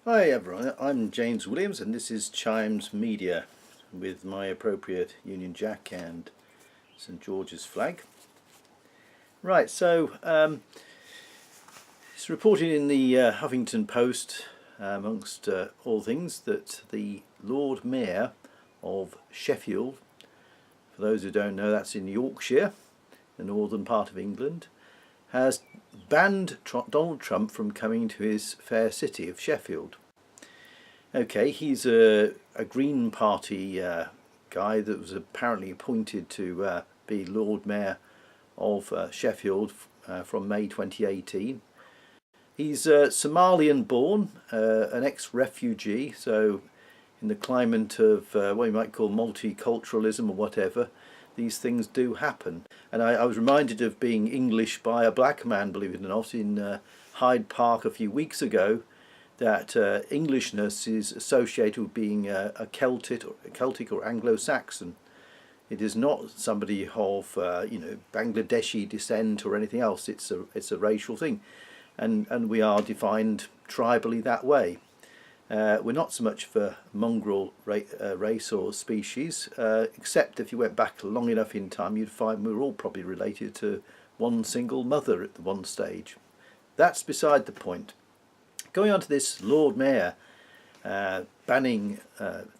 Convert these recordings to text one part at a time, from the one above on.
Hi everyone, I'm James Williams and this is Chimes Media with my appropriate Union Jack and St George's flag. Right, it's reported in the Huffington Post, amongst all things, that the Lord Mayor of Sheffield, for those who don't know, that's in Yorkshire, the northern part of England, has banned Donald Trump from coming to his fair city of Sheffield. Okay, he's a Green Party guy that was apparently appointed to be Lord Mayor of Sheffield from May 2018. He's Somalian born, an ex-refugee, so in the climate of what you might call multiculturalism or whatever, these things do happen. And I was reminded of being English by a black man, believe it or not, in Hyde Park a few weeks ago, that Englishness is associated with being a Celtic or Anglo-Saxon. It is not somebody of Bangladeshi descent or anything else. It's a racial thing, and we are defined tribally that way. We're not so much for mongrel race or species, except if you went back long enough in time, you'd find we're all probably related to one single mother at one stage. That's beside the point. Going on to this Lord Mayor banning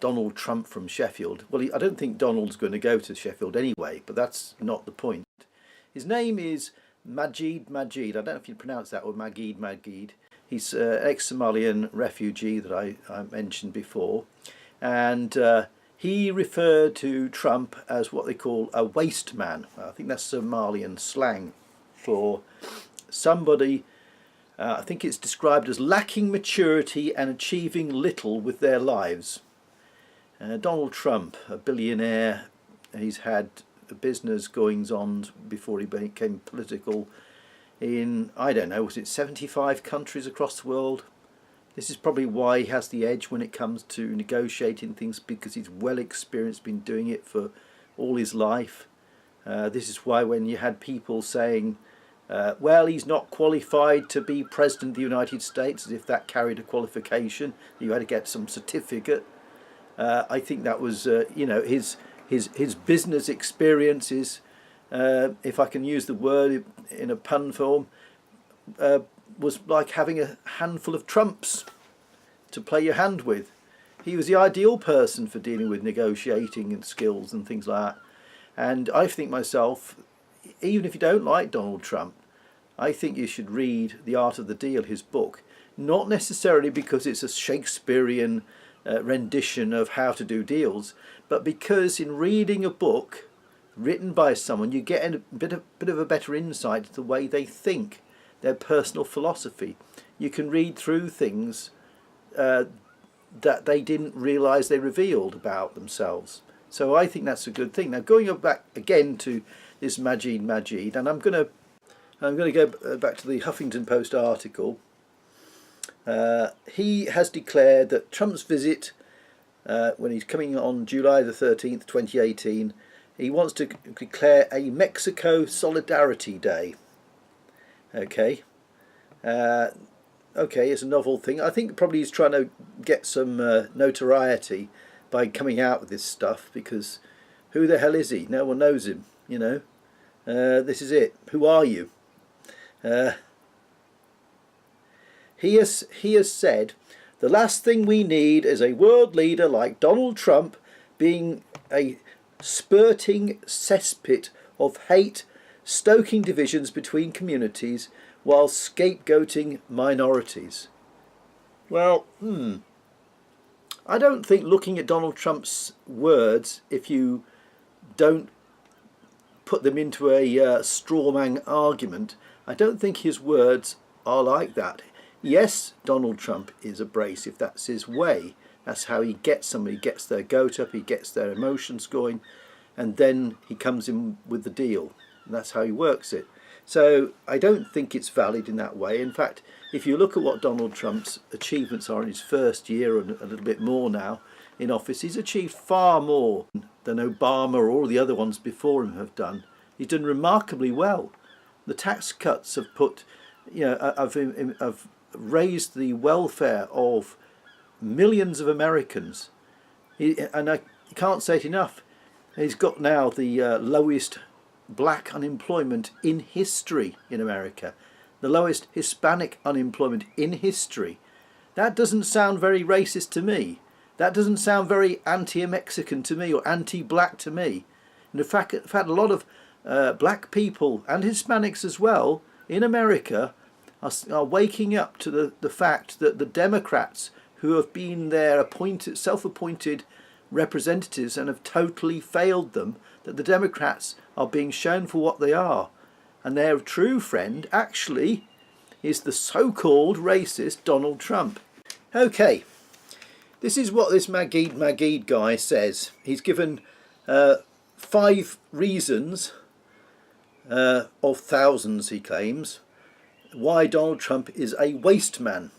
Donald Trump from Sheffield. Well, I don't think Donald's going to go to Sheffield anyway, but that's not the point. His name is Magid. I don't know if you pronounce that, or Magid. He's an ex-Somalian refugee that I mentioned before, and he referred to Trump as what they call a waste man. I think that's Somalian slang for somebody, I think it's described as lacking maturity and achieving little with their lives. Donald Trump, a billionaire, he's had business goings on before he became political in, I don't know, was it 75 countries across the world? This is probably why he has the edge when it comes to negotiating things, because he's well experienced, been doing it for all his life. This is why when you had people saying, well, he's not qualified to be President of the United States, as if that carried a qualification, you had to get some certificate. I think that was, his business experiences, if I can use the word in a pun form, was like having a handful of trumps to play your hand with. He was the ideal person for dealing with negotiating and skills and things like that. And I think myself, even if you don't like Donald Trump, I think you should read The Art of the Deal, his book, not necessarily because it's a Shakespearean rendition of how to do deals, but because in reading a book written by someone, you get a bit of a better insight into the way they think, their personal philosophy. You can read through things that they didn't realise they revealed about themselves. So I think that's a good thing. Now, going back again to this Magid, and I'm going to go back to the Huffington Post article. He has declared that Trump's visit, when he's coming on July the 13th, 2018, he wants to declare a Mexico Solidarity Day. Okay, it's a novel thing. I think probably he's trying to get some notoriety by coming out with this stuff, because who the hell is he? No one knows him, you know. This is it. Who are you? He has said, the last thing we need is a world leader like Donald Trump being a spurting cesspit of hate, stoking divisions between communities while scapegoating minorities. Well, I don't think looking at Donald Trump's words, if you don't put them into a strawman argument, I don't think his words are like that. Yes, Donald Trump is abrasive. That's his way. That's how he gets somebody, gets their goat up, he gets their emotions going, and then he comes in with the deal. And that's how he works it. So I don't think it's valid in that way. In fact, if you look at what Donald Trump's achievements are in his first year and a little bit more now in office, he's achieved far more than Obama or all the other ones before him have done. He's done remarkably well. The tax cuts have put, have raised the welfare of millions of Americans. And I can't say it enough, he's got now the lowest black unemployment in history in America, the lowest Hispanic unemployment in history. That doesn't sound very racist to me. That doesn't sound very anti-Mexican to me, or anti-black to me. And in fact, a lot of black people and Hispanics as well in America are waking up to the fact that the Democrats, who have been their self-appointed representatives and have totally failed them, that the Democrats are being shown for what they are. And their true friend actually is the so-called racist Donald Trump. Okay, this is what this Magid guy says. He's given 5 reasons of thousands, he claims, why Donald Trump is a waste man.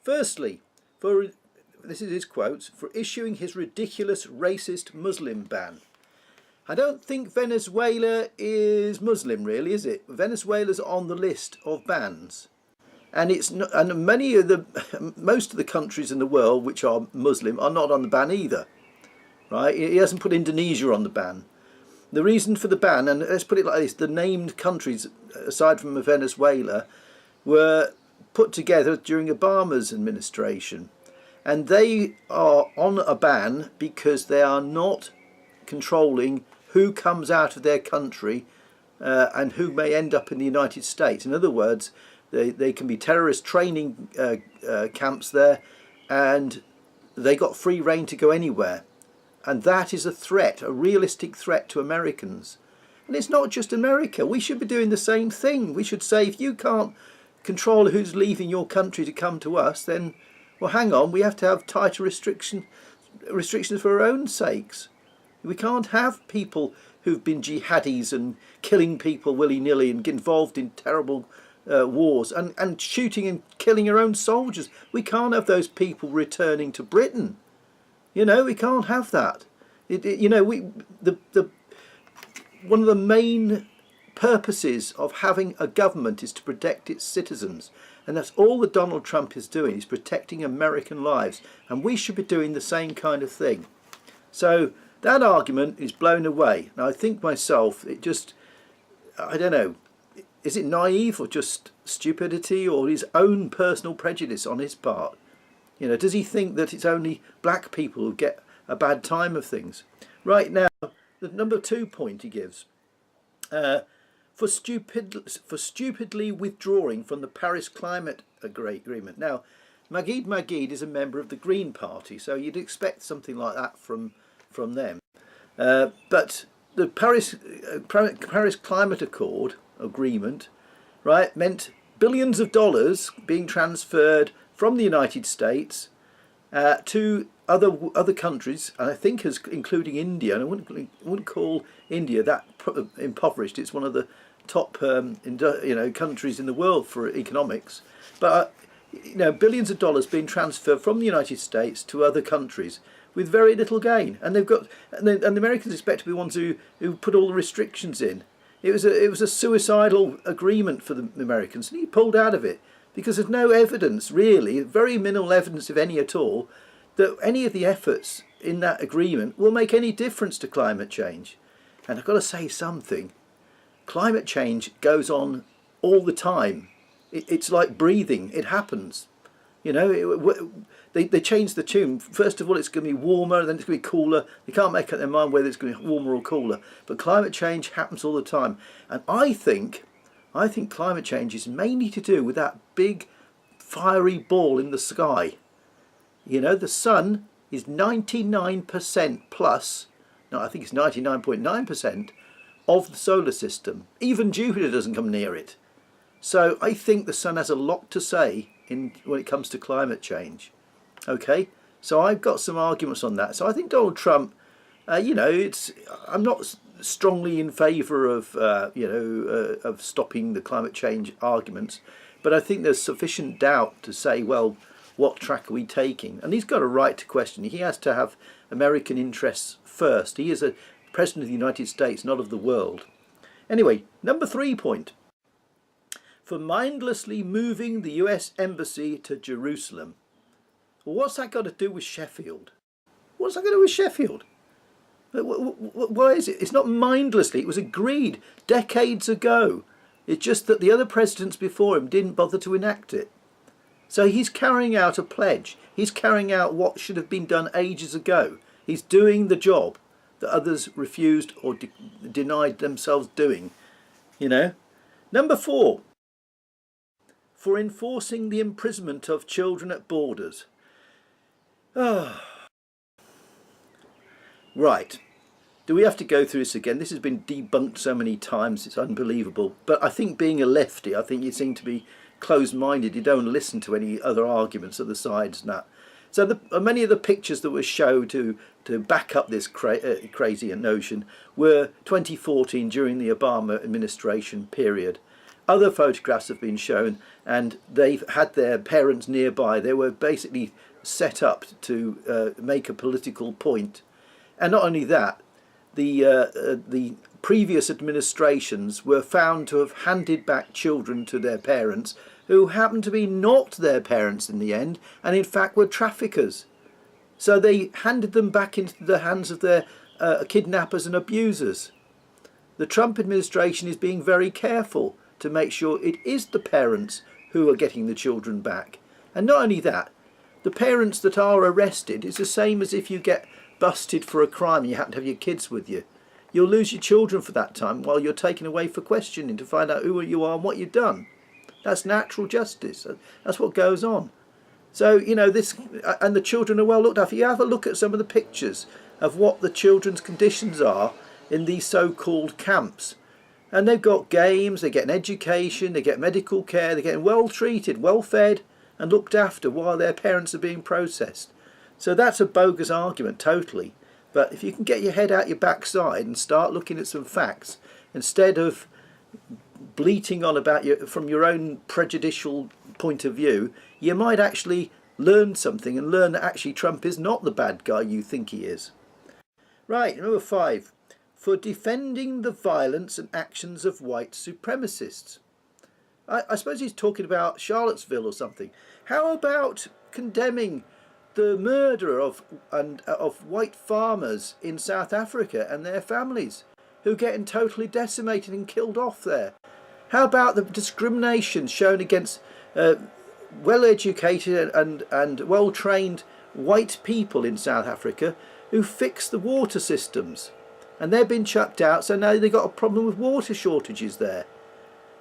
Firstly, this is his quotes, for issuing his ridiculous racist Muslim ban. I don't think Venezuela is Muslim, really, is it? Venezuela's on the list of bans, and it's not, and most of the countries in the world which are Muslim are not on the ban either. Right? He hasn't put Indonesia on the ban. The reason for the ban, and let's put it like this: the named countries, aside from Venezuela, were put together during Obama's administration, and they are on a ban because they are not controlling who comes out of their country and who may end up in the United States. In other words, they can be terrorist training camps there, and they got free rein to go anywhere. And that is a threat, a realistic threat to Americans. And it's not just America. We should be doing the same thing. We should say, if you can't control who's leaving your country to come to us, then, well, hang on, we have to have tighter restrictions for our own sakes. We can't have people who've been jihadis and killing people willy-nilly and get involved in terrible wars and shooting and killing our own soldiers. We can't have those people returning to Britain. You know, we can't have that. One of the main purposes of having a government is to protect its citizens. And that's all that Donald Trump is doing, is protecting American lives. And we should be doing the same kind of thing. So that argument is blown away. Now, I think myself, I don't know, is it naive or just stupidity or his own personal prejudice on his part? You know, does he think that it's only black people who get a bad time of things? Right now, the number 2 point he gives, for stupidly withdrawing from the Paris Climate Agreement. Now, Magid is a member of the Green Party, so you'd expect something like that from them. But the Paris Climate Agreement, right, meant billions of dollars being transferred from the United States to other countries, and I think including India. And I wouldn't call India that impoverished. It's one of the top countries in the world for economics. But billions of dollars being transferred from the United States to other countries with very little gain, and the Americans expect to be ones who put all the restrictions in. It was a suicidal agreement for the Americans, and he pulled out of it because there's no evidence, really, very minimal evidence, if any at all, that any of the efforts in that agreement will make any difference to climate change. And I've got to say something. Climate change goes on all the time. It's like breathing. It happens. You know, they changed the tune. First of all, it's going to be warmer, then it's going to be cooler. They can't make up their mind whether it's going to be warmer or cooler. But climate change happens all the time. And I think climate change is mainly to do with that big fiery ball in the sky. You know, the sun is 99% plus, no, I think it's 99.9% of the solar system. Even Jupiter doesn't come near it. So I think the sun has a lot to say when it comes to climate change. Okay, so I've got some arguments on that. So I think Donald Trump, I'm not strongly in favour of of stopping the climate change arguments, but I think there's sufficient doubt to say, well, what track are we taking? And he's got a right to question. He has to have American interests first. He is a president of the United States, not of the world. Anyway, number 3 point. For mindlessly moving the US Embassy to Jerusalem. Well, what's that got to do with Sheffield? What's that got to do with Sheffield? Why is it? It's not mindlessly. It was agreed decades ago. It's just that the other presidents before him didn't bother to enact it. So he's carrying out a pledge. He's carrying out what should have been done ages ago. He's doing the job that others refused or denied themselves doing. You know. Number 4. For enforcing the imprisonment of children at borders. Oh. Right. Do we have to go through this again? This has been debunked so many times, it's unbelievable. But I think being a lefty, I think you seem to be closed-minded. You don't listen to any other arguments of the sides and that. So many of the pictures that were shown to back up this crazy notion were 2014 during the Obama administration period. Other photographs have been shown and they've had their parents nearby. They were basically set up to make a political point. And not only that, the previous administrations were found to have handed back children to their parents who happened to be not their parents in the end, and in fact were traffickers. So they handed them back into the hands of their kidnappers and abusers. The Trump administration is being very careful to make sure it is the parents who are getting the children back. And not only that, the parents that are arrested is the same as if you get busted for a crime and you happen to have your kids with you. You'll lose your children for that time while you're taken away for questioning to find out who you are and what you've done. That's natural justice. That's what goes on. So, you know, this, and the children are well looked after. You have a look at some of the pictures of what the children's conditions are in these so-called camps. And they've got games, they get an education, they get medical care, they're getting well treated, well fed and looked after while their parents are being processed. So that's a bogus argument, totally. But if you can get your head out your backside and start looking at some facts, instead of bleating on about from your own prejudicial point of view, you might actually learn something and learn that actually Trump is not the bad guy you think he is. Right, number 5. For defending the violence and actions of white supremacists. I suppose he's talking about Charlottesville or something. How about condemning the murder of white farmers in South Africa and their families who are getting totally decimated and killed off there? How about the discrimination shown against well-educated and well-trained white people in South Africa who fix the water systems? And they've been chucked out, so now they've got a problem with water shortages there.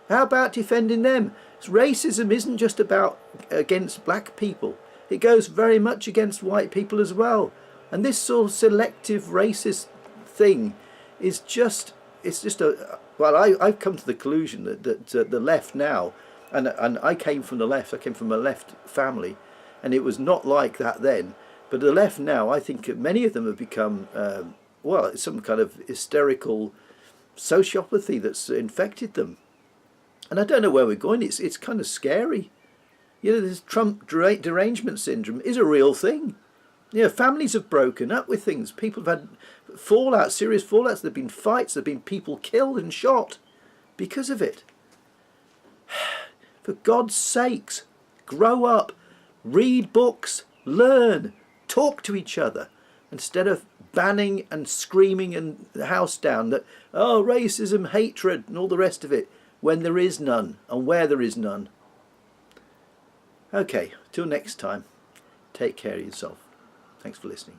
How about defending them? Racism isn't just about against black people. It goes very much against white people as well. And this sort of selective racist thing is just, it's just a, well, I've come to the conclusion that the left now, and I came from the left, I came from a left family, and it was not like that then. But the left now, I think many of them have become, well, it's some kind of hysterical sociopathy that's infected them. And I don't know where we're going. It's kind of scary. You know, this Trump derangement syndrome is a real thing. You know, families have broken up with things. People have had fallout, serious fallouts. There have been fights. There have been people killed and shot because of it. For God's sakes, grow up, read books, learn, talk to each other, instead of banning and screaming and the house down that, oh, racism, hatred and all the rest of it, when there is none and where there is none. Okay, till next time, take care of yourself. Thanks for listening.